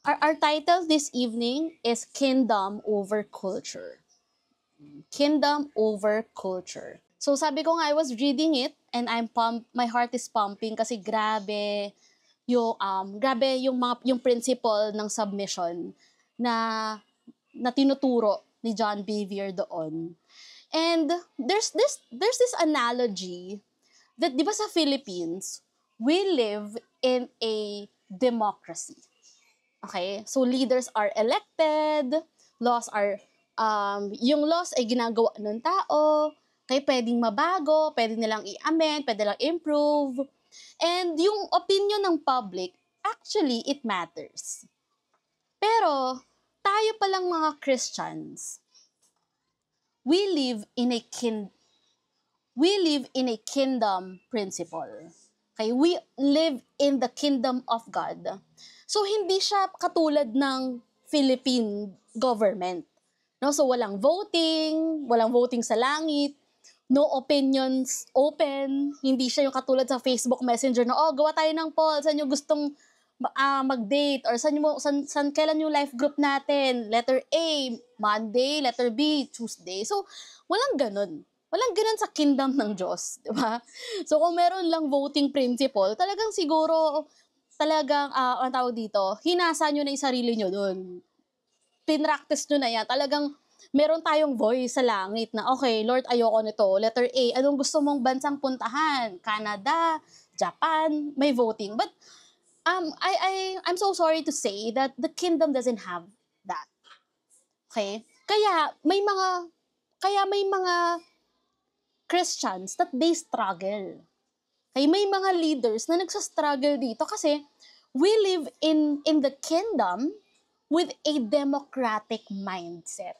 Our title this evening is Kingdom Over Culture. Kingdom Over Culture. So sabi ko nga, I was reading it and my heart is pumping kasi grabe yung yung principle ng submission na na tinuturo ni John Bevere doon. And there's this analogy that 'di ba sa Philippines, we live in a democracy. Okay? So leaders are elected, yung laws ay ginagawa ng tao, kaya pwedeng mabago, pwede nilang i-amend, pwede nilang improve. And yung opinion ng public, actually, it matters. Pero, tayo palang mga Christians, we live in a kingdom principle. Okay, we live in the kingdom of God. So hindi siya katulad ng Philippine government. No, so walang voting sa langit, no opinions open, hindi siya yung katulad sa Facebook Messenger na gawa tayo ng poll, saan yung gustong mag-date or saan kailan yung life group natin. Letter A, Monday, letter B, Tuesday. So walang ganun. Walang ganun sa kingdom ng Diyos, di ba? So, kung meron lang voting principle, talagang siguro, ang tawag dito, hinasa nyo na yung sarili nyo dun. Pinractice nyo na yan. Talagang, meron tayong voice sa langit na, okay, Lord, ayoko nito. Letter A, anong gusto mong bansang puntahan? Canada, Japan, may voting. But, I'm so sorry to say that the kingdom doesn't have that. Okay? Kaya may mga Christians that they struggle. Kaya may mga leaders na nagsa-struggle dito kasi we live in the kingdom with a democratic mindset.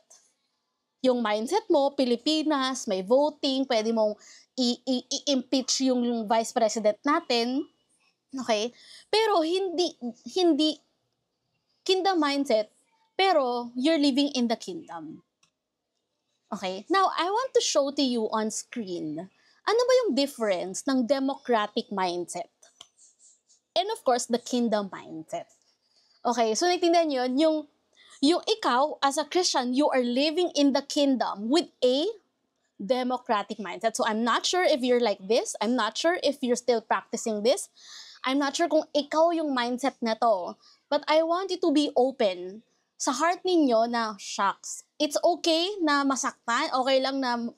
Yung mindset mo, Pilipinas, may voting, pwede mong i-impeach yung vice president natin. Okay? Pero hindi kingdom mindset, pero you're living in the kingdom. Okay? Now, I want to show to you on screen, ano ba yung difference ng democratic mindset? And of course, the kingdom mindset. Okay, so naiintindihan yun, yung ikaw, as a Christian, you are living in the kingdom with a democratic mindset. So I'm not sure if you're like this. I'm not sure if you're still practicing this. I'm not sure kung ikaw yung mindset na to. But I want you to be open sa heart ninyo na, shucks, it's okay na masaktan, okay lang na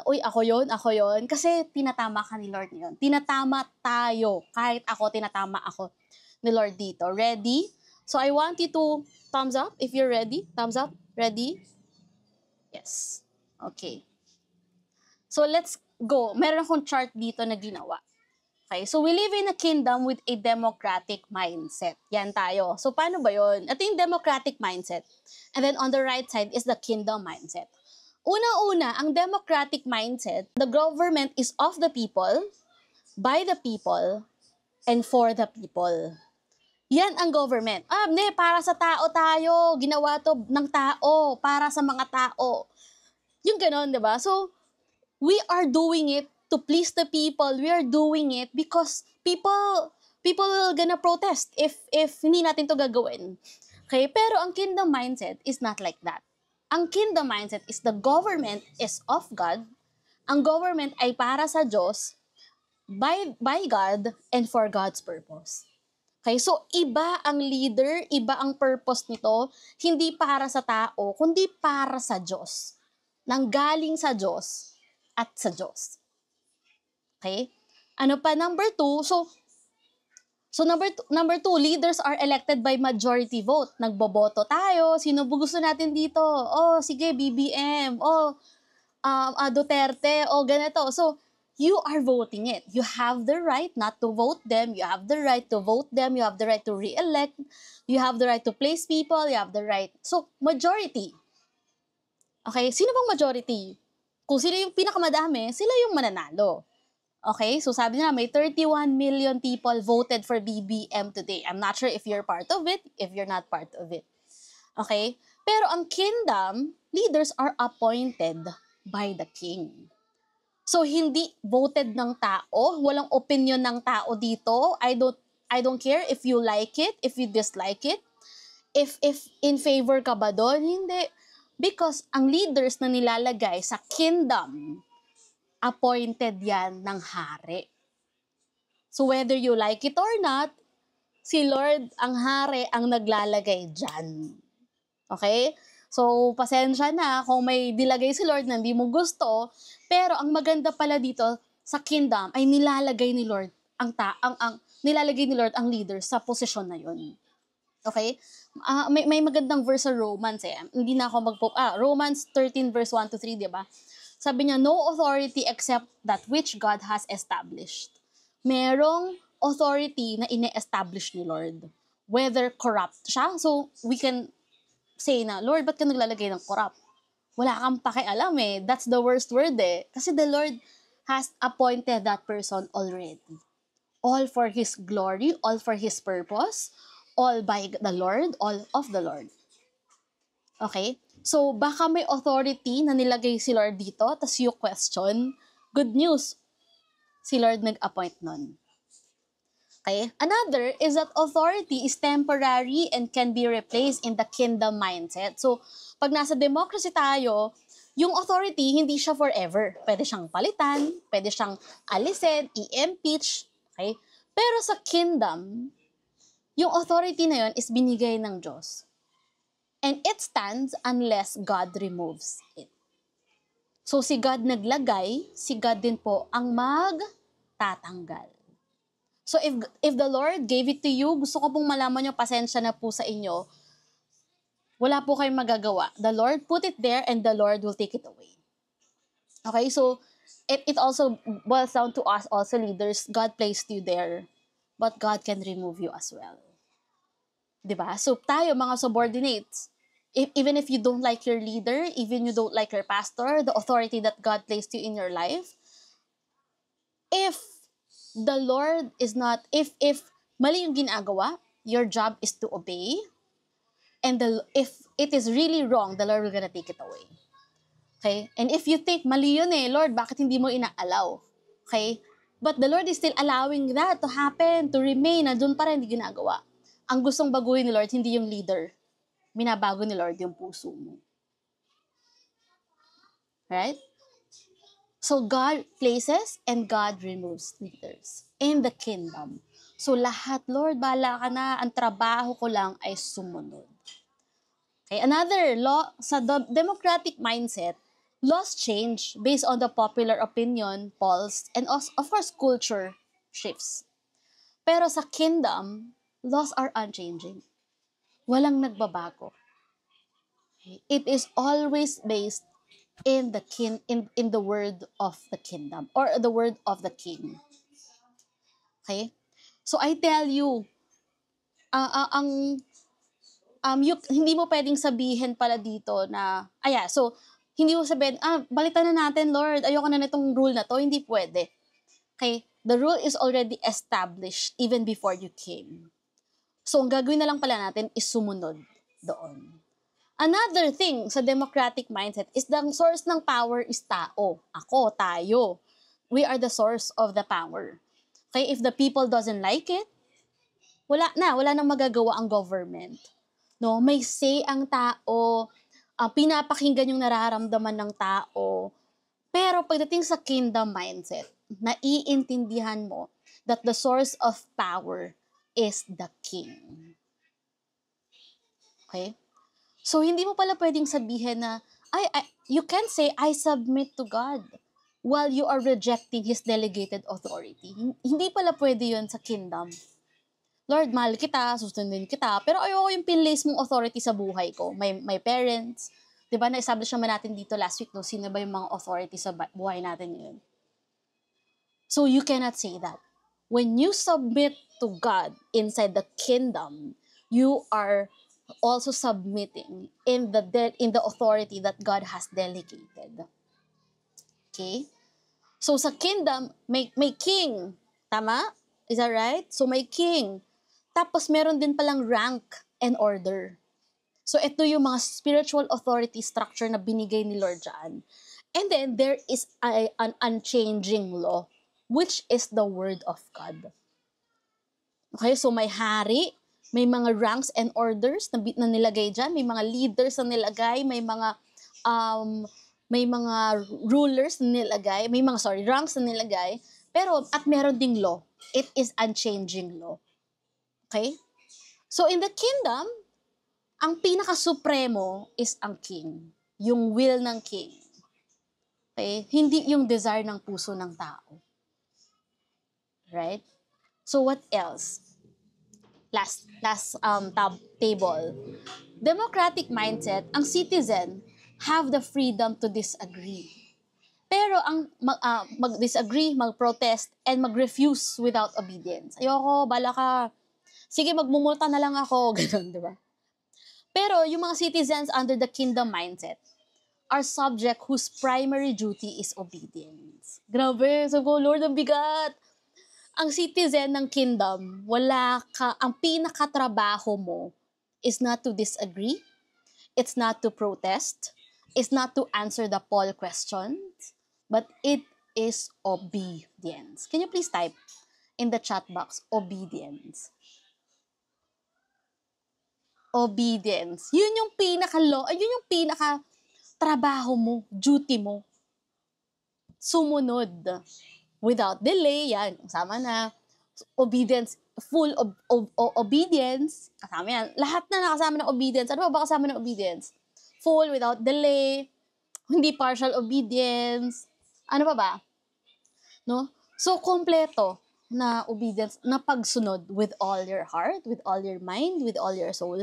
uy, ako yon. Kasi tinatama ka ni Lord yun. Tinatama tayo. Kahit ako, tinatama ako ni Lord dito. Ready? So I want you to thumbs up if you're ready. Thumbs up. Ready? Yes. Okay. So let's go. Meron akong chart dito na ginawa. Okay, so we live in a kingdom with a democratic mindset. Yan tayo. So paano ba yun? Ito yung democratic mindset. And then on the right side is the kingdom mindset. Una-una, ang democratic mindset, the government is of the people, by the people, and for the people. Yan ang government. Para sa tao tayo. Ginawa to ng tao. Para sa mga tao. Yung ganon, di ba? So, we are doing it to please the people. We are doing it because people will gonna protest if hindi natin to gagawin. Okay? Pero ang kingdom mindset is not like that. Ang kingdom mindset is the government is of God. Ang government ay para sa Diyos, by God, and for God's purpose. Okay? So, iba ang leader, iba ang purpose nito, hindi para sa tao, kundi para sa Diyos. Nanggaling sa Diyos at sa Diyos. Okay? Ano pa? Number two, number two, leaders are elected by majority vote. Nagboboto tayo. Sino gusto natin dito? Sige, BBM. Duterte. Ganito. So, you are voting it. You have the right not to vote them. You have the right to vote them. You have the right to re-elect. You have the right to place people. You have the right. So, majority. Okay? Sino bang majority? Kung sino yung pinakamadami, sila yung mananalo. Okay? So sabi nila, may 31 million people voted for BBM today. I'm not sure if you're part of it, if you're not part of it. Okay? Pero ang kingdom, leaders are appointed by the king. So hindi voted ng tao, walang opinion ng tao dito. I don't care if you like it, if you dislike it. if in favor ka ba doon? Hindi. Because ang leaders na nilalagay sa kingdom, appointed yan ng hari. So whether you like it or not, si Lord, ang hari, ang naglalagay dyan. Okay? So, pasensya na kung may dilagay si Lord na hindi mo gusto, pero ang maganda pala dito sa kingdom ay nilalagay ni Lord nilalagay ni Lord ang leader sa posisyon na yon. Okay? May magandang verse sa Romans Hindi na ako Romans 13 verse 1 to 3, di ba? Sabi niya, no authority except that which God has established. Merong authority na ine-establish ni Lord. Whether corrupt siya, so we can say na, Lord, ba't ka naglalagay ng corrupt? Wala kang pakialam That's the worst word Kasi the Lord has appointed that person already. All for His glory, all for His purpose, all by the Lord, all of the Lord. Okay? So, baka may authority na nilagay si Lord dito, tas you question, good news, si Lord nag-appoint nun. Okay? Another is that authority is temporary and can be replaced in the kingdom mindset. So, pag nasa democracy tayo, yung authority, hindi siya forever. Pwede siyang palitan, pwede siyang alisin, i-impeach. Okay? Pero sa kingdom, yung authority na yun is binigay ng Diyos. And it stands unless God removes it. So, si God naglagay, si God din po ang magtatanggal. So, if the Lord gave it to you, gusto ko pong malaman nyo, pasensya na po sa inyo, wala po kayong magagawa. The Lord put it there and the Lord will take it away. Okay, so, it also boils down to us also leaders. God placed you there, but God can remove you as well. Diba? So, tayo, mga subordinates, even if you don't like your leader, even you don't like your pastor, the authority that God placed you in your life, if the Lord is not, if mali yung ginagawa, your job is to obey, and if it is really wrong, the Lord will gonna take it away. Okay? And if you think, mali yun Lord, bakit hindi mo ina-allow? Okay? But the Lord is still allowing that to happen, to remain, na doon pa rin hindi ginagawa. Ang gustong baguhin ni Lord, hindi yung leader. Minabago ni Lord yung puso mo. Right? So, God places and God removes leaders in the kingdom. So, lahat, Lord, bahala ka na. Ang trabaho ko lang ay sumunod. Okay, another law, sa democratic mindset, laws change based on the popular opinion, polls, and of course, culture shifts. Pero sa kingdom, laws are unchanging. Walang nagbabago. It is always based in the in the word of the kingdom or the word of the king. Okay? So I tell you, hindi mo pwedeng sabihin pala dito na, so hindi mo sabihin, balitan na natin, Lord, ayoko na nitong rule na to, hindi pwede. Okay? The rule is already established even before you came. So ang gagawin na lang pala natin is sumunod doon. Another thing sa democratic mindset is the source ng power is tao. Ako, tayo. We are the source of the power. Okay, if the people doesn't like it, wala nang magagawa ang government. No, may say ang tao, pinapakinggan yung nararamdaman ng tao. Pero pagdating sa kingdom mindset, naiintindihan mo that the source of power is the king. Okay? So, hindi mo pala pwedeng sabihin na, you can say, I submit to God while you are rejecting His delegated authority. Hindi pala pwede yun sa kingdom. Lord, mahal kita, susundin kita, pero ayoko yung pinlace mong authority sa buhay ko. My parents, di ba, na-establish naman natin dito last week, no? Sino ba yung mga authority sa buhay natin ngayon? So, you cannot say that. When you submit to God inside the kingdom, you are also submitting in the authority that God has delegated. Okay? So sa kingdom, may king. Tama? Is that right? So may king. Tapos meron din palang rank and order. So ito yung mga spiritual authority structure na binigay ni Lord dyan. And then there is an unchanging law, which is the word of God. Okay? So may hari, May mga ranks and orders na nilagay dyan, may mga leaders na nilagay, may mga rulers na nilagay, ranks na nilagay, pero at meron ding law. It is unchanging law. Okay? So in the kingdom, ang pinaka-supremo is ang king. Yung will ng king. Okay? Hindi yung desire ng puso ng tao. Right? So what else? Last table. Democratic mindset, ang citizen have the freedom to disagree. Pero ang mag-disagree, mag-protest, and mag-refuse without obedience. Ayoko, bala ka. Sige, magmumulta na lang ako. Ganun, di ba? Pero yung mga citizens under the kingdom mindset are subject whose primary duty is obedience. Grabe, sabi ko, Lord, ang bigat. Ang citizen ng kingdom, ang pinakatrabaho mo is not to disagree, it's not to protest, it's not to answer the poll questions, but it is obedience. Can you please type in the chat box, obedience? Obedience. Yun yung pinaka-trabaho mo, duty mo. Sumunod. Without delay, yan, kasama na. Obedience, full obedience, kasama yan. Lahat na nakasama ng obedience. Ano ba kasama ng obedience? Full, without delay, hindi partial obedience. Ano pa ba? No? So, kompleto na obedience, na pagsunod with all your heart, with all your mind, with all your soul.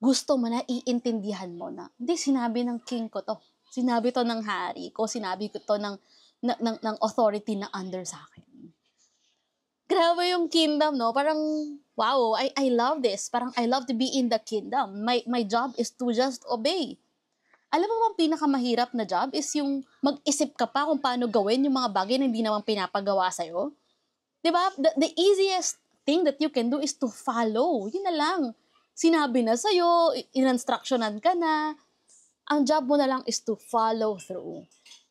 Gusto mo na, iintindihan mo na, hindi, sinabi ng king ko to. Sinabi to ng hari ko. Sinabi ko to ng authority na under sa akin. Grabe yung kingdom, no? Parang, wow, I love this. Parang, I love to be in the kingdom. My job is to just obey. Alam mo bang pinakamahirap na job is yung mag-isip ka pa kung paano gawin yung mga bagay na hindi naman pinapagawa sa'yo? Diba? The easiest thing that you can do is to follow. Yun na lang. Sinabi na sa'yo, in-instructionan ka na. Ang job mo na lang is to follow through.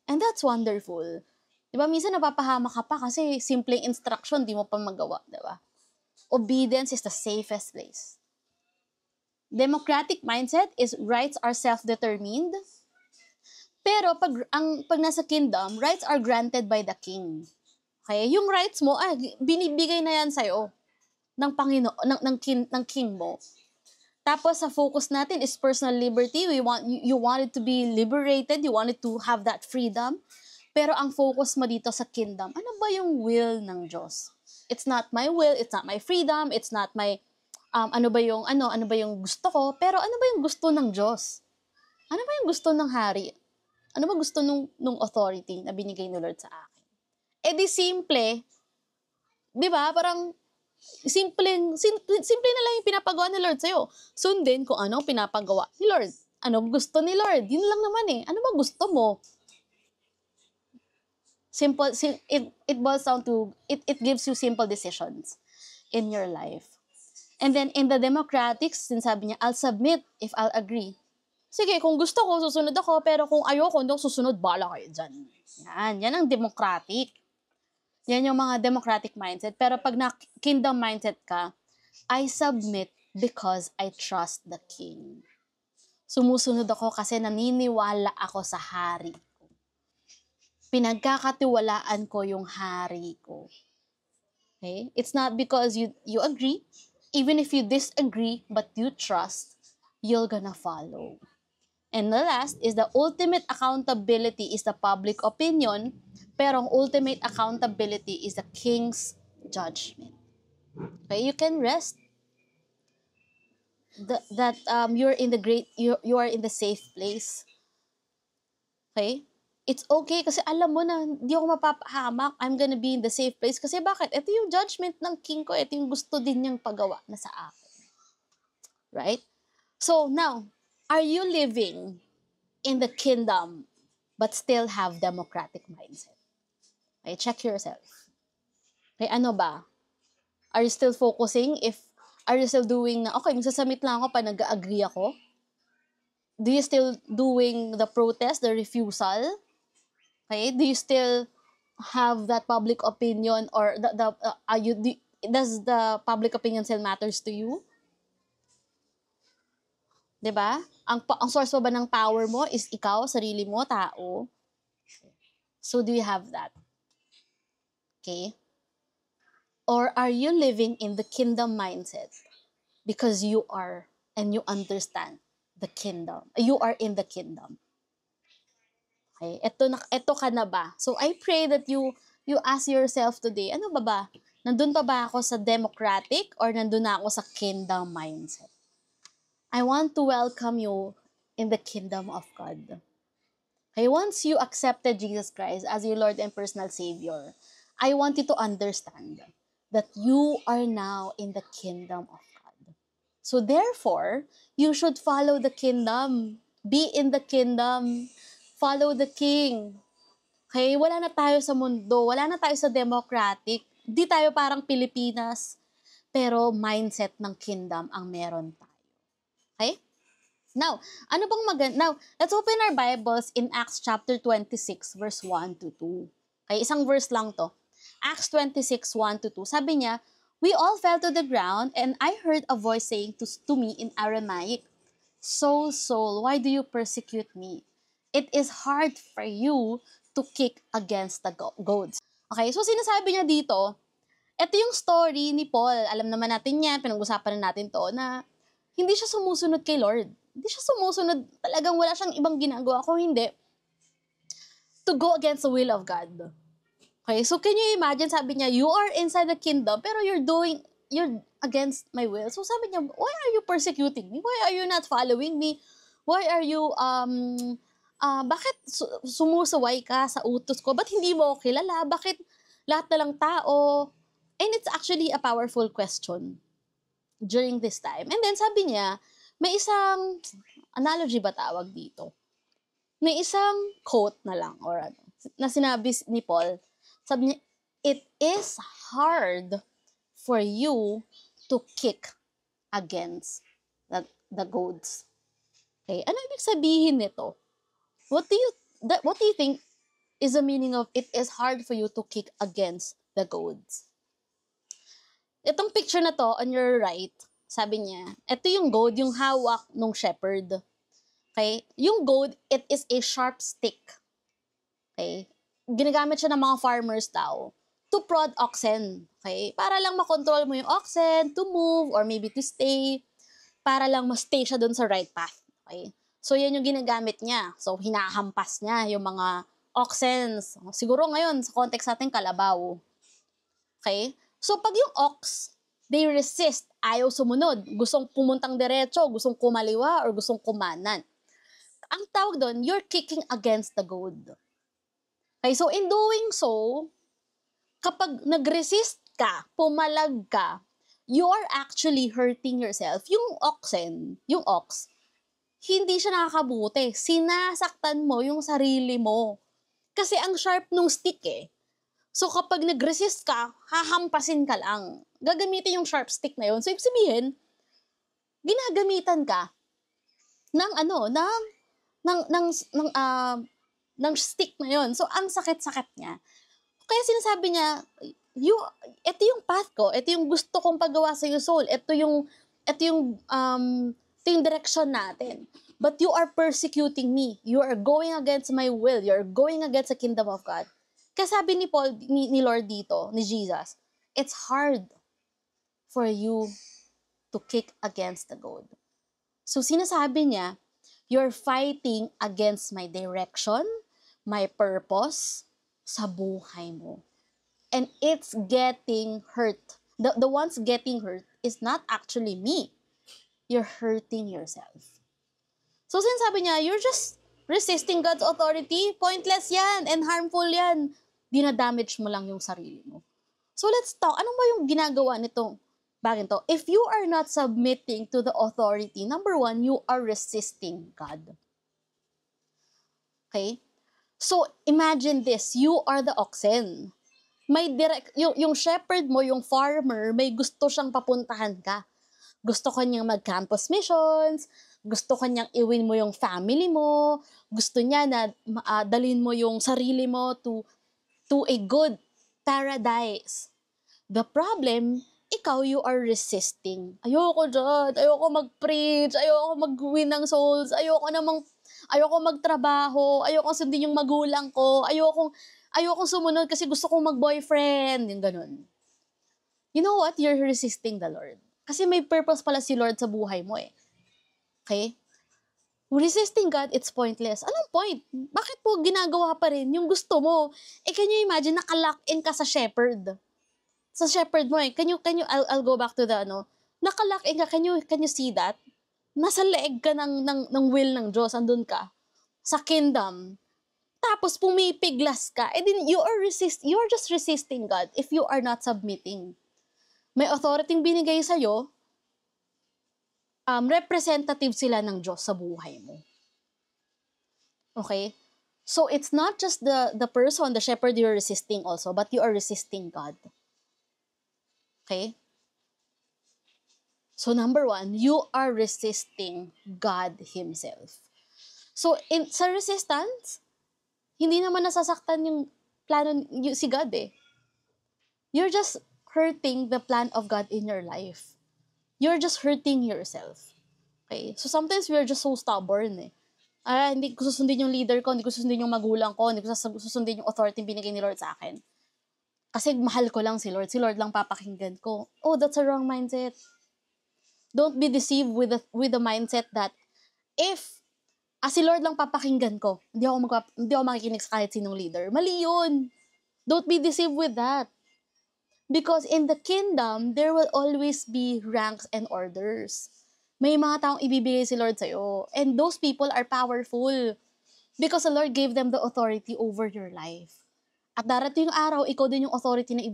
And that's wonderful. Diba, minsan napapahama ka pa kasi simpleng instruction, di mo pa magawa, diba? Obedience is the safest place. Democratic mindset is rights are self-determined. Pero pag nasa kingdom, rights are granted by the king. Okay? Yung rights mo, binibigay na yan sa'yo ng Panginoon, ng king mo. Tapos sa focus natin is personal liberty. You wanted to be liberated, you wanted to have that freedom. Pero ang focus mo dito sa kingdom, ano ba yung will ng Diyos? It's not my will, it's not my freedom, it's not my ano ba yung gusto ko, pero ano ba yung gusto ng Diyos? Ano ba yung gusto ng hari? Ano ba gusto nung authority na binigay ni Lord sa akin? Di simple. 'Di ba? Parang simple na lang yung pinapagawa ni Lord sa'yo. Sundin kung ano pinapagawa ni Lord. Ano gusto ni Lord? Yun lang naman eh. Ano ba gusto mo? Simple, it boils down to, it gives you simple decisions in your life. And then in the democratics, sinasabi niya, I'll submit if I'll agree. Sige, kung gusto ko, susunod ako, pero kung ayoko, hindi susunod, bala kayo dyan. Yan ang democratic. Yan yung mga democratic mindset. Pero pag na-kingdom mindset ka, I submit because I trust the king. Sumusunod ako kasi naniniwala ako sa hari ko. Pinagkakatiwalaan ko yung hari ko. Okay? It's not because you agree. Even if you disagree, but you trust, you're gonna follow. And the last is the ultimate accountability is the public opinion, pero ang ultimate accountability is the king's judgment. Okay, you can rest that you're in you are in the safe place. Okay? It's okay kasi alam mo na hindi ako mapapahamak. I'm gonna be in the safe place kasi bakit? Ito yung judgment ng king ko, ito yung gusto din niyang pagawa na sa akin. Right? So now, are you living in the kingdom but still have democratic mindset? Okay, check yourself. Okay, ano ba? Are you still focusing? Are you still doing na, okay, magsasubmit lang ako pa nag-agree ako? Do you still doing the protest, the refusal? Okay, do you still have that public opinion or Does the public opinion still matters to you? 'Di ba? Ang source mo ba ng power mo is ikaw, sarili mo, tao? So do you have that? Okay? Or are you living in the kingdom mindset because you are and you understand the kingdom? You are in the kingdom. Okay? Ito ka na ba? So I pray that you ask yourself today, ano ba? Nandun pa ba ako sa democratic or nandun na ako sa kingdom mindset? I want to welcome you in the kingdom of God. Okay, once you accepted Jesus Christ as your Lord and personal Savior, I want you to understand that you are now in the kingdom of God. So therefore, you should follow the kingdom. Be in the kingdom. Follow the King. Okay, wala na tayo sa mundo. Wala na tayo sa democratic. Di tayo parang Pilipinas. Pero mindset ng kingdom ang meron tayo. Okay? Now, let's open our Bibles in Acts chapter 26, verse 1 to 2. Okay, isang verse lang to. Acts 26, 1 to 2. Sabi niya, we all fell to the ground and I heard a voice saying to me in Aramaic, Saul, Saul, why do you persecute me? It is hard for you to kick against the goads. Okay, so sinasabi niya dito, ito yung story ni Paul. Alam naman natin yan, pinag-usapan na natin to, na hindi siya sumusunod kay Lord. Hindi siya sumusunod, talagang wala siyang ibang ginagawa kung hindi to go against the will of God. Okay, so can you imagine, sabi niya, you are inside the kingdom, pero you're against my will. So sabi niya, why are you persecuting me? Why are you not following me? Why are you, bakit sumusuway ka sa utos ko? Ba't hindi mo ako kilala? Bakit lahat na lang tao? And it's actually a powerful question during this time. And then sabi niya, may isang analogy ba tawag dito? May isang quote na lang or ano, na sinabi ni Paul. Sabi niya, it is hard for you to kick against the goads. Okay, ano ibig sabihin nito? What do you think is the meaning of it is hard for you to kick against the goads? Itong picture na to on your right, sabi niya, ito yung goad, yung hawak ng shepherd. Okay? Yung goad, it is a sharp stick. Okay? Ginagamit siya ng mga farmers daw to prod oxen. Okay? Para lang makontrol mo yung oxen to move or maybe to stay. Para lang ma-stay siya dun sa right path. Okay? So, yan yung ginagamit niya. So, hinahampas niya yung mga oxens. Siguro ngayon, sa context natin, kalabaw. Okay? So, pag yung ox, they resist, ayaw sumunod, gustong pumuntang diretso, gustong kumaliwa, or gustong kumanan. Ang tawag doon, you're kicking against the goad. Okay, so in doing so, kapag nag-resist ka, pumalag ka, you are actually hurting yourself. Yung ox, hindi siya nakakabuti. Sinasaktan mo yung sarili mo. Kasi ang sharp nung stick eh. So, kapag nag-resist ka, hahampasin ka lang. Gagamitin yung sharp stick na yun. So, ibig sabihin, ginagamitan ka ng stick na yun. So, ang sakit-sakit niya. Kaya sinasabi niya, ito yung path ko, ito yung gusto kong paggawa sa iyo, soul. Ito yung direction natin. But you are persecuting me. You are going against my will. You are going against the kingdom of God. Kaya sabi ni Paul, ni Lord dito, ni Jesus, it's hard for you to kick against the goad. So sinasabi niya, you're fighting against my direction, my purpose sa buhay mo. And it's getting hurt. The ones getting hurt is not actually me. You're hurting yourself. So sinasabi niya, you're just resisting God's authority. Pointless yan and harmful yan. Dinadamage mo lang yung sarili mo. So let's talk. Ano ba yung ginagawa nitong bagay to? If you are not submitting to the authority, number one, you are resisting God. Okay? So imagine this. You are the oxen. Yung shepherd mo, yung farmer, may gusto siyang papuntahan ka. Gusto kanyang mag-campus missions, gusto kanyang iwin mo yung family mo, gusto niya na dalhin mo yung sarili mo to a good paradise. The problem, ikaw, you are resisting. Ayoko dyan, ayoko mag-preach, ayoko mag-win ng souls, ayoko magtrabaho, ayoko sundin yung magulang ko, ayoko sumunod kasi gusto kong mag-boyfriend, yung ganun. You know what? You're resisting the Lord. Kasi may purpose pala si Lord sa buhay mo eh. Okay? Resisting God, it's pointless. Anong point? Bakit po ginagawa pa rin yung gusto mo? Can you imagine, nakalock-in ka sa shepherd. Sa shepherd mo eh. I'll go back to the nakalock-in ka, can you see that? Nasa leeg ka ng will ng Diyos, andun ka. Sa kingdom. Tapos pumipiglas ka. Then you are just resisting God if you are not submitting. May authority binigay sa'yo, representative sila ng Diyos sa buhay mo. Okay? So, it's not just the person, the shepherd you're resisting also, but you are resisting God. Okay? So, number 1, you are resisting God Himself. So, sa resistance, hindi naman nasasaktan yung plano si God eh. You're just hurting the plan of God in your life. You're just hurting yourself. Okay? So sometimes we're just so stubborn eh. Hindi ko susundin yung leader ko, hindi ko susundin yung magulang ko, hindi ko susundin yung authority binigay ni Lord sa akin. Kasi mahal ko lang si Lord lang papakinggan ko. Oh, that's a wrong mindset. Don't be deceived with the mindset that if si Lord lang papakinggan ko, hindi ako makikinig sa kahit sinong leader. Mali yun. Don't be deceived with that. Because in the kingdom, there will always be ranks and orders. May mga taong ibibigay si Lord sa'yo. And those people are powerful. Because the Lord gave them the authority over your life. At darating yung araw, ikaw din yung authority na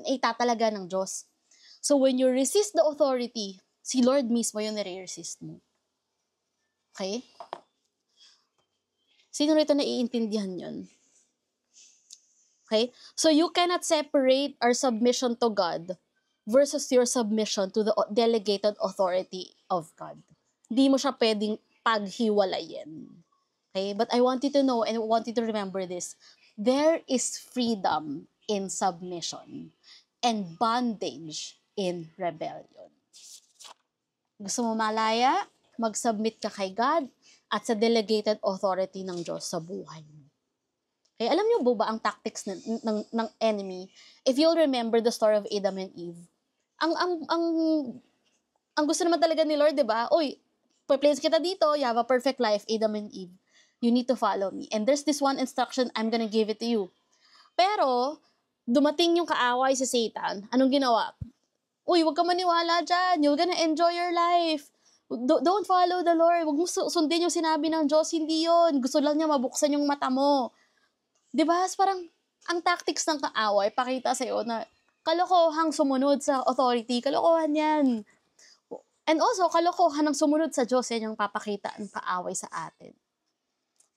itatalaga ng Diyos. So when you resist the authority, si Lord mismo yung nare-resist mo. Okay? Sino rito naiintindihan yun? Okay? So you cannot separate our submission to God versus your submission to the delegated authority of God. Hindi mo siya pwedeng paghiwalayin. Okay? But I want you to know and I want you to remember this. There is freedom in submission and bondage in rebellion. Gusto mo malaya? Mag-submit ka kay God at sa delegated authority ng Diyos sa buhay mo. Okay, alam niyo ba ang tactics ng enemy? If you'll remember the story of Adam and Eve, ang gusto naman talaga ni Lord, 'di ba? Oy, place kita dito, you have a perfect life, Adam and Eve. You need to follow me. And there's this one instruction, I'm gonna give it to you. Pero, dumating yung kaaway si Satan, anong ginawa? Uy, wag ka maniwala dyan. You're gonna enjoy your life. Don't follow the Lord. Wag mo sundin yung sinabi ng Diyos. Hindi yon. Gusto lang niya mabuksan yung mata mo. Diba? Parang, ang tactics ng kaaway, pakita sa'yo na kalokohang sumunod sa authority. Kalokohan yan. And also, kalokohan ng sumunod sa Diyos, yan yung papakita ng kaaway sa atin.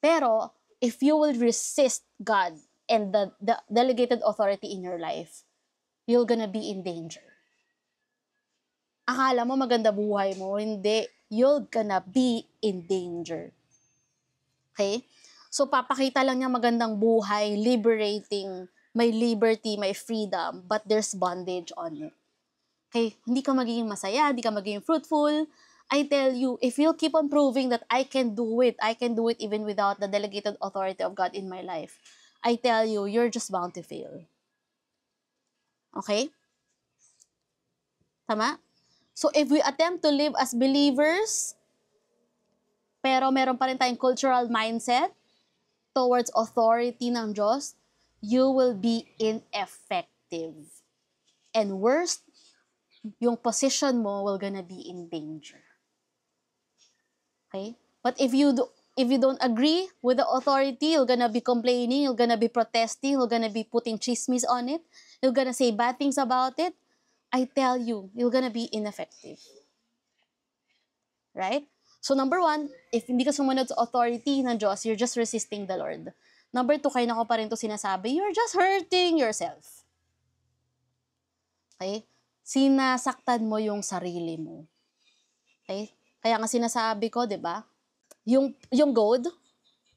Pero, if you will resist God and the delegated authority in your life, you're gonna be in danger. Akala mo maganda buhay mo, hindi. You're gonna be in danger. Okay? So, papakita lang niya magandang buhay, liberating, may liberty, may freedom, but there's bondage on it. Okay? Hindi ka magiging masaya, hindi ka magiging fruitful. I tell you, if you'll keep on proving that I can do it even without the delegated authority of God in my life, I tell you, you're just bound to fail. Okay? Tama? So, if we attempt to live as believers, pero meron pa rin tayong cultural mindset towards authority ng Diyos, you will be ineffective. And worst, yung position mo will gonna be in danger. Okay? But if you don't agree with the authority, you're gonna be complaining, you're gonna be protesting, you're gonna be putting chismis on it, you're gonna say bad things about it, I tell you, you're gonna be ineffective. Right? So number 1, if hindi ka sumunod sa authority ng Diyos, you're just resisting the Lord. Number 2, kayo na ko pa rin ito sinasabi, you're just hurting yourself. Okay? Sinasaktan mo yung sarili mo. Okay? Kaya nga sinasabi ko, di ba? Yung goad,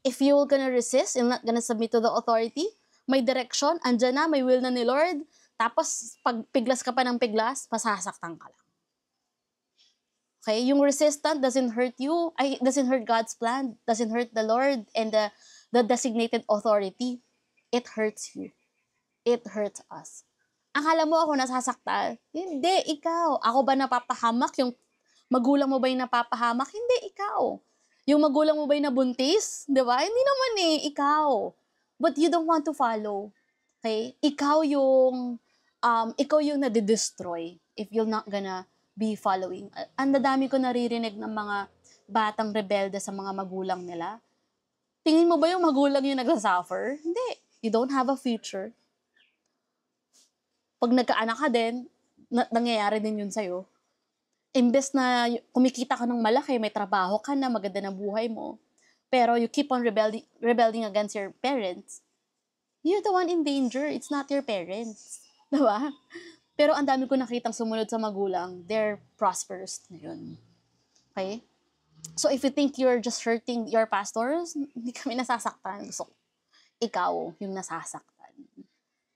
if you're gonna resist, you're not gonna submit to the authority, may direction, andyan na, may will na ni Lord, Tapos, pag piglas ka pa ng piglas, masasaktan ka lang. Okay? Yung resistant doesn't hurt you, doesn't hurt God's plan, doesn't hurt the Lord and the designated authority. It hurts you. It hurts us. Akala mo ako nasasaktan? Hindi, ikaw. Ako ba napapahamak? Yung magulang mo ba yung napapahamak? Hindi, ikaw. Yung magulang mo ba yung nabuntis? Di ba? Hindi naman ikaw. But you don't want to follow. Okay? Ikaw yung nade-destroy if you're not gonna be following. Ang dadami ko naririnig ng mga batang rebelde sa mga magulang nila. Tingin mo ba yung magulang yung nagsasuffer? Hindi. You don't have a future. Pag nagkaanak ka din, nangyayari din yun sa'yo. Imbes na kumikita ka ng malaki, may trabaho ka na, maganda na buhay mo, pero you keep on rebelling against your parents, you're the one in danger. It's not your parents. Diba? Pero ang dami ko nakitang sumunod sa magulang, they're prosperous na yun. Okay? So if you think you're just hurting your pastors, hindi kami nasasaktan. So, ikaw yung nasasaktan.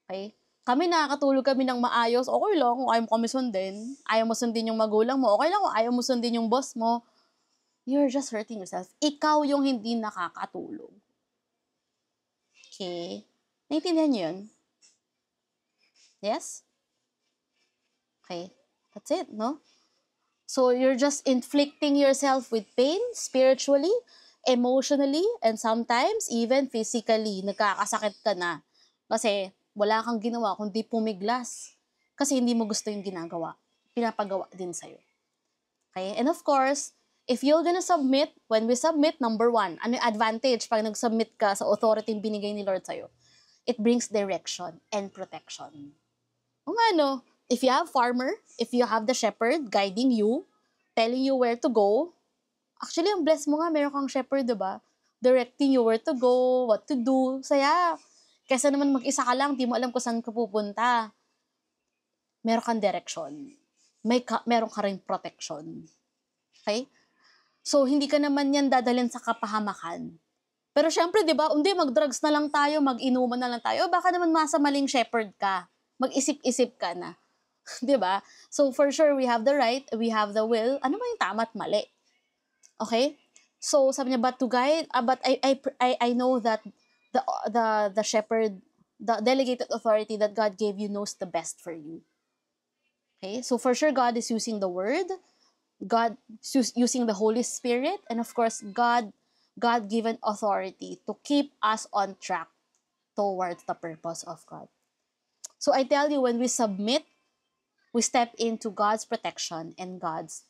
Okay? Kami nakakatulog kami ng maayos, okay lang kung ayaw mo kami sundin. Ayaw mo sundin yung magulang mo, okay lang kung ayaw mo sundin yung boss mo. You're just hurting yourself. Ikaw yung hindi nakakatulog. Okay? Naintindihan niyo yun? Yes? Okay. That's it, no? So, you're just inflicting yourself with pain, spiritually, emotionally, and sometimes even physically. Nagkakasakit ka na. Kasi, wala kang ginawa kundi pumiglas. Kasi hindi mo gusto yung ginagawa. Pinapagawa din sa'yo. Okay? And of course, if you're gonna submit, when we submit, number one, ano yung advantage pag nag-submit ka sa authority binigay ni Lord sa'yo? It brings direction and protection. Kung ano, if you have farmer, if you have the shepherd guiding you, telling you where to go, actually, ang bless mo nga, meron kang shepherd, diba? Directing you where to go, what to do, saya. Kesa naman mag-isa ka lang, di mo alam kung saan ka pupunta. Meron kang direction. Meron ka rin protection. Okay? So, hindi ka naman yan dadalhin sa kapahamakan. Pero syempre, di ba, hindi, mag-drugs na lang tayo, mag-inuman na lang tayo, baka naman masa maling shepherd ka. Mag-isip-isip ka na. Di ba? So, for sure, we have the right, we have the will. Ano ba yung tama at mali? Okay? So, sabi niya, but I know that the shepherd, the delegated authority that God gave you knows the best for you. Okay? So, for sure, God is using the word, God using the Holy Spirit, and of course, God-given authority to keep us on track towards the purpose of God. So, I tell you, when we submit, we step into God's protection and God's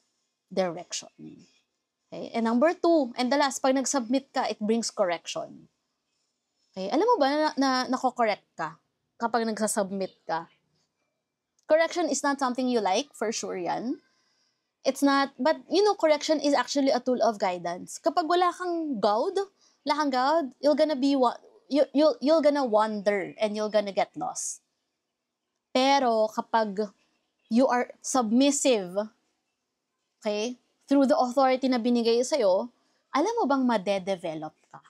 direction. Okay? And number two, and the last, pag nag-submit ka, it brings correction. Okay? Alam mo ba na nako-correct ka kapag nagsasubmit ka? Correction is not something you like, for sure yan. It's not, but correction is actually a tool of guidance. Kapag wala kang God, you're gonna be, you're gonna wander and you're gonna get lost. Pero kapag you are submissive, okay, through the authority na binigay sa'yo, alam mo bang made-develop ka?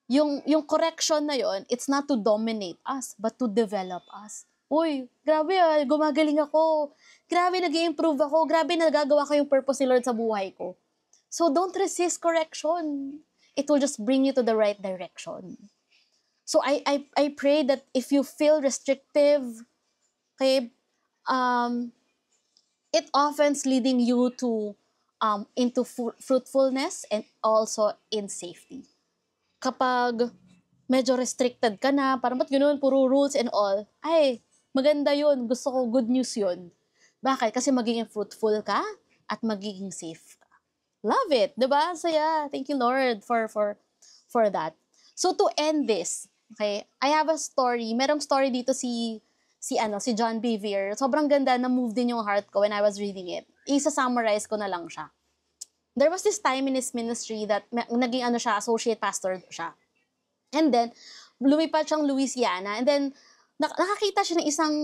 Yung correction na yon, it's not to dominate us, but to develop us. Uy, grabe gumagaling ako. Grabe nag-i-improve ako. Grabe nagagawa ko yung purpose ni Lord sa buhay ko. So don't resist correction. It will just bring you to the right direction. So I pray that if you feel restrictive, okay, it often's leading you to into fruitfulness and also in safety. Kapag medyo restricted ka na, parang ba't ganoon, puro rules and all, ay, maganda yun, gusto ko, good news yun. Bakit? Kasi magiging fruitful ka at magiging safe ka. Love it, diba? Saya. Thank you, Lord, for that. So to end this, okay, I have a story. Merong story dito si John Bevere. Sobrang ganda, na-move din yung heart ko when I was reading it. Isa-summarize ko na lang siya. There was this time in his ministry that naging associate pastor siya. And then, lumipat siyang Louisiana. And then, nakakita siya ng isang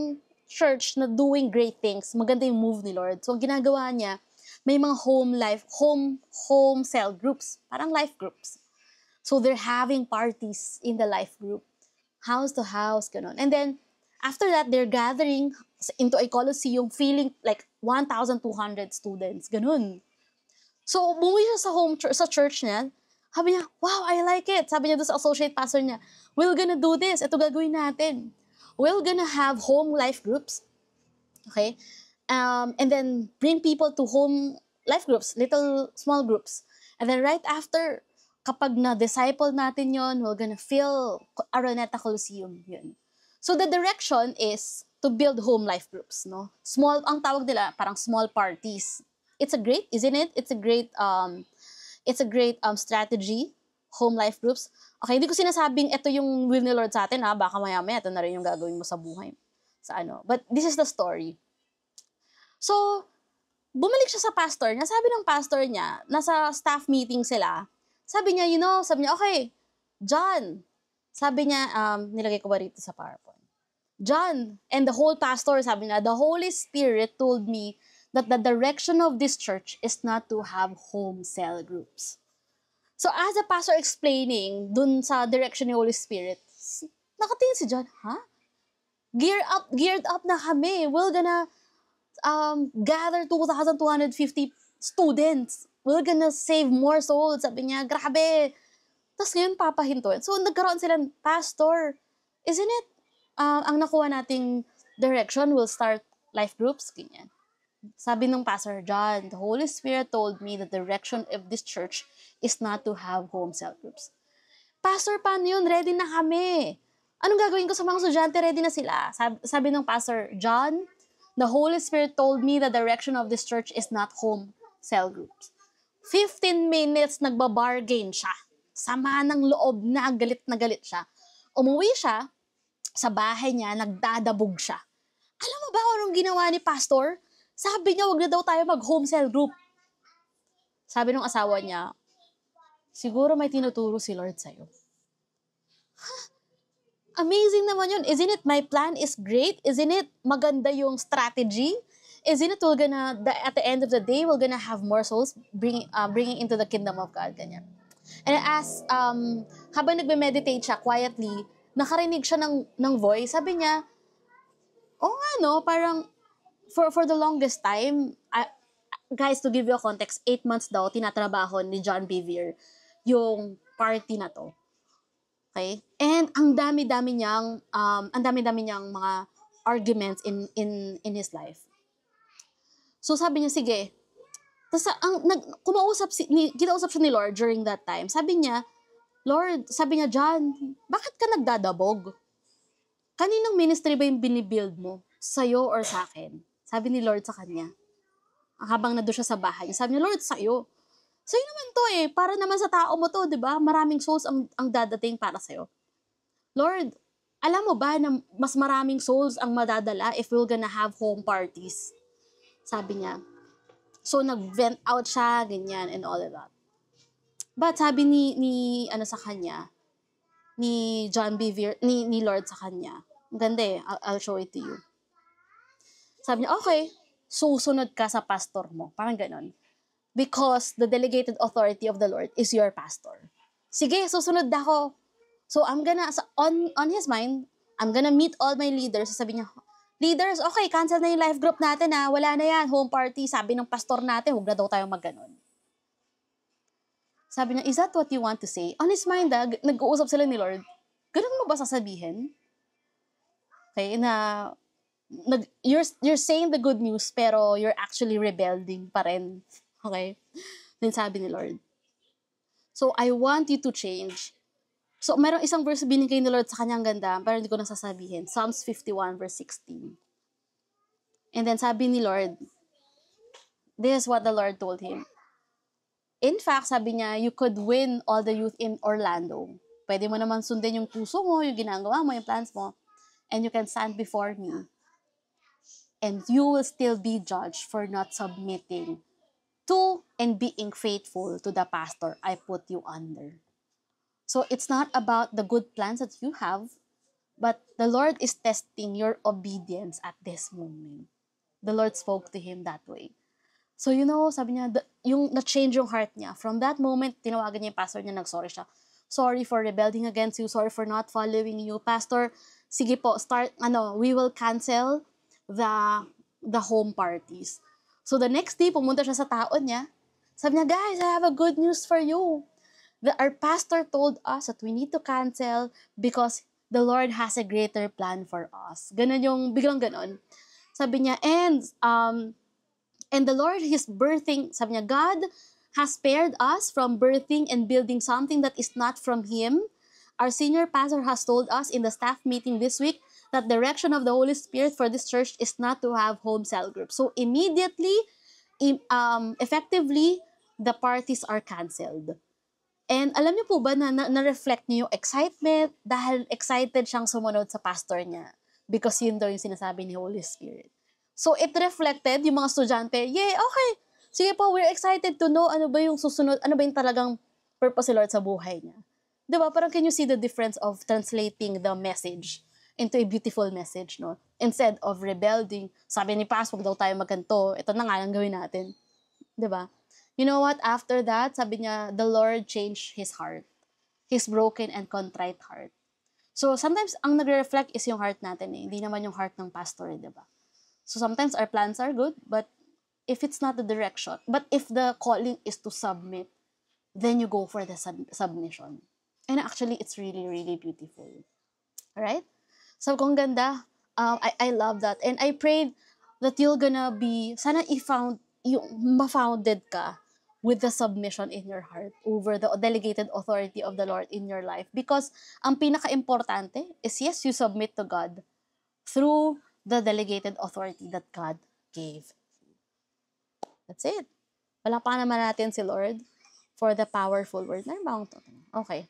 church na doing great things. Maganda yung move ni Lord. So, ginagawa niya, may mga home cell groups. Parang life groups. So, they're having parties in the life group. House to house, ganun. And then, After that, they're gathering into a coliseum, feeling like 1,200 students. Ganun. So, umuwi siya sa church niya. Sabi niya, wow, I like it. Sabi niya doon sa associate pastor niya, we're gonna do this. Ito gagawin natin. We're gonna have home life groups. Okay? And then bring people to home life groups, little small groups. And then right after, kapag na-disciple natin yon, we're gonna fill Araneta Coliseum. Yun. So the direction is to build home life groups, no? Small, ang tawag nila, parang small parties. It's a great, isn't it? It's a great strategy, home life groups. Okay, hindi ko sinasabing ito yung will ni Lord sa atin, ha? Baka maya-maya, ito na rin yung gagawin mo sa buhay. Sa ano. But this is the story. So, bumalik siya sa pastor niya. Sabi ng pastor niya, nasa staff meeting sila, sabi niya, okay, John, sabi niya, nilagay ko ba rito sa PowerPoint? John, and the whole pastor, sabi niya, the Holy Spirit told me that the direction of this church is not to have home cell groups. So as a pastor explaining dun sa direction ni Holy Spirit, nakatingin si John, Geared up na kami. We're gonna gather 2,250 students. We're gonna save more souls. Sabi niya, grabe. Tapos ngayon, papahintuin. So, nagkaroon sila, Pastor, isn't it, ang nakuha nating direction will start life groups? Ganyan. Sabi ng Pastor John, the Holy Spirit told me the direction of this church is not to have home cell groups. Pastor, paano yun? Ready na kami. Anong gagawin ko sa mga estudyante? Ready na sila. Sabi ng Pastor John, the Holy Spirit told me the direction of this church is not home cell groups. 15 minutes nagbabargain siya. Sama ng loob na galit siya. Umuwi siya, sa bahay niya, nagdadabog siya. Alam mo ba kung anong ginawa ni Pastor? Sabi niya, wag na daw tayo mag-home cell group. Sabi ng asawa niya, siguro may tinuturo si Lord sa'yo. Amazing naman yun. Isn't it, my plan is great? Isn't it, maganda yung strategy? Isn't it, at the end of the day, we're gonna have more souls bringing into the kingdom of God. Ganyan. And as, habang nagme-meditate siya quietly, nakarinig siya ng voice. Sabi niya, parang, for the longest time, guys, to give you a context, 8 months daw, tinatrabaho ni John Bevere yung party na to. Okay? And ang dami-dami niyang mga arguments in his life. So sabi niya, sige. Tapos kinausap siya ni Lord during that time. Sabi niya, Lord, sabi niya, John, bakit ka nagdadabog? Kaninong ministry ba yung binibuild mo? Sa'yo or sa akin? Sabi ni Lord sa kanya. Habang nandun siya sa bahay, sabi niya, Lord, sa'yo. Sa'yo naman to para naman sa tao mo to, di ba? Maraming souls ang dadating para sa'yo. Lord, alam mo ba na mas maraming souls ang madadala if we're gonna have home parties? Sabi niya. So, nag-vent out siya, ganyan, and all of that. But sabi ni sa kanya, ni John Bevere, ni Lord sa kanya, ganda I'll show it to you. Sabi niya, okay, susunod ka sa pastor mo. Parang ganon. Because the delegated authority of the Lord is your pastor. Sige, susunod ako. So, on his mind, I'm gonna meet all my leaders. Sabi niya, leaders, okay, cancel na yung life group natin wala na yan, home party. Sabi ng pastor natin, huwag na daw tayo mag-ganon. Sabi niya, is that what you want to say? On his mind, nag-uusap sila ni Lord. Ganun mo ba sasabihin? Okay, na you're saying the good news, pero you're actually rebelling pa rin. Okay? Then sabi ni Lord, so I want you to change. So, merong isang verse binigay ni Lord sa kanyang ganda, pero hindi ko nasasabihin. Psalms 51 verse 16. And then sabi ni Lord, this is what the Lord told him. In fact, sabi niya, you could win all the youth in Orlando. Pwede mo naman sundin yung puso mo, yung ginagawa mo, yung plans mo, and you can stand before me. And you will still be judged for not submitting to and being faithful to the pastor I put you under. So it's not about the good plans that you have, but the Lord is testing your obedience at this moment. The Lord spoke to him that way. So, sabi niya, yung na-change yung heart niya. From that moment, tinawagan niya yung pastor niya, nag-sorry siya. Sorry for rebelling against you. Sorry for not following you. Pastor, sige po, we will cancel the home parties. So the next day, pumunta siya sa taon niya. Sabi niya, guys, I have a good news for you. Our pastor told us that we need to cancel because the Lord has a greater plan for us. Ganon yung, biglang ganon. Sabi niya, and the Lord is birthing, sabi niya, God has spared us from birthing and building something that is not from Him. Our senior pastor has told us in the staff meeting this week that the direction of the Holy Spirit for this church is not to have home cell groups. So immediately, effectively, the parties are canceled. And alam niyo po ba na-reflect niyo yung excitement dahil excited siyang sumunod sa pastor niya because yun daw yung sinasabi ni Holy Spirit. So it reflected yung mga estudyante, yay, okay, sige po, we're excited to know ano ba yung susunod, ano ba yung talagang purpose ni Lord sa buhay niya. Diba? Parang can you see the difference of translating the message into a beautiful message, no? Instead of rebelling, sabi ni Pas, wag daw tayo magkanto, ito na nga lang gawin natin. Diba? You know what? After that, sabi niya, the Lord changed his heart. His broken and contrite heart. So, sometimes, ang nagre-reflect is yung heart natin eh. Hindi naman yung heart ng pastor, di ba? So, sometimes our plans are good, but if it's not the direction, but if the calling is to submit, then you go for the submission. And actually, it's really, really beautiful. Alright? So, kung ganda, I love that. And I prayed that you're gonna be, sana ma-founded ka with the submission in your heart over the delegated authority of the Lord in your life. Because ang pinaka-importante is, yes, you submit to God through the delegated authority that God gave. That's it. Wala pa naman natin si Lord for the powerful word. Okay.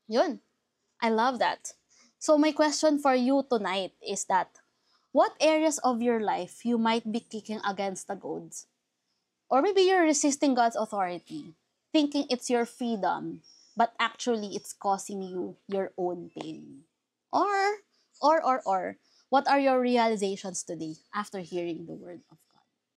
Yun. I love that. So my question for you tonight is that, what areas of your life you might be kicking against the goads? Or maybe you're resisting God's authority, thinking it's your freedom, but actually it's causing you your own pain. Or, what are your realizations today after hearing the word of God?